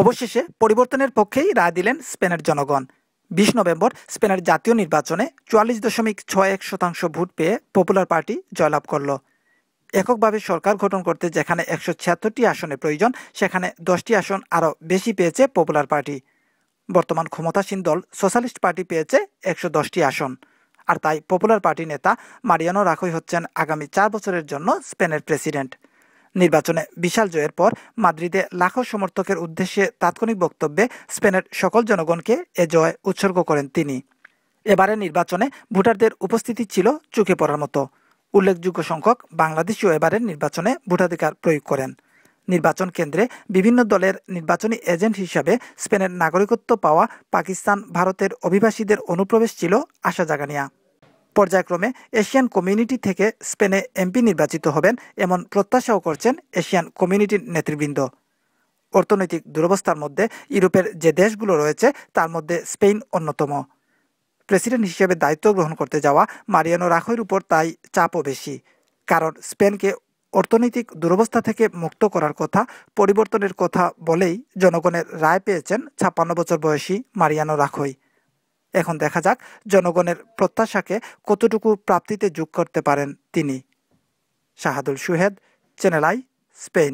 অবশেষে পরিবর্তনের পক্ষেই রায় দিলেন স্পেনের জনগণ। ২০ নভেম্বর স্পেনের জাতীয় নির্বাচনে ৪৪.৬১% ভোট পেয়ে পপুলার পার্টি জয়লাভ করল। এককভাবে সরকার গঠন করতে যেখানে ১৭৬টি আসনের প্রয়োজন, সেখানে ১০টি আসন আরও বেশি পেয়েছে পপুলার পার্টি। বর্তমান ক্ষমতাসীন দল সোশ্যালিস্ট পার্টি পেয়েছে ১১০টি আসন। আর তাই পপুলার পার্টি নেতা মারিয়ানো রাখোই হচ্ছেন আগামী ৪ বছরের জন্য স্পেনের প্রেসিডেন্ট। নির্বাচনে বিশাল জয়ের পর মাদ্রিদে লাখো সমর্থকের উদ্দেশ্যে তাৎক্ষণিক বক্তব্যে স্পেনের সকল জনগণকে এ জয় উৎসর্গ করেন তিনি। এবারের নির্বাচনে ভোটারদের উপস্থিতি ছিল চোখে পড়ার মতো। উল্লেখযোগ্য সংখ্যক বাংলাদেশিও এবারের নির্বাচনে ভোটাধিকার প্রয়োগ করেন। নির্বাচন কেন্দ্রে বিভিন্ন দলের নির্বাচনী এজেন্ট হিসাবে স্পেনের নাগরিকত্ব পাওয়া পাকিস্তান, ভারতের অভিবাসীদের অনুপ্রবেশ ছিল আশা জাগানিয়া। পর্যায়ক্রমে এশিয়ান কমিউনিটি থেকে স্পেনে এমপি নির্বাচিত হবেন এমন প্রত্যাশাও করছেন এশিয়ান কমিউনিটির নেতৃবৃন্দ। অর্থনৈতিক দুরবস্থার মধ্যে ইউরোপের যে দেশগুলো রয়েছে তার মধ্যে স্পেন অন্যতম। প্রেসিডেন্ট হিসেবে দায়িত্ব গ্রহণ করতে যাওয়া মারিয়ানো রাখোইর উপর তাই চাপও বেশি, কারণ স্পেনকে অর্থনৈতিক দুরবস্থা থেকে মুক্ত করার কথা, পরিবর্তনের কথা বলেই জনগণের রায় পেয়েছেন ৫৬ বছর বয়সী মারিয়ানো রাখোই। এখন দেখা যাক জনগণের প্রত্যাশাকে কতটুকু প্রাপ্তিতে যোগ করতে পারেন তিনি। Shahadul Suhed, channel I, Spain.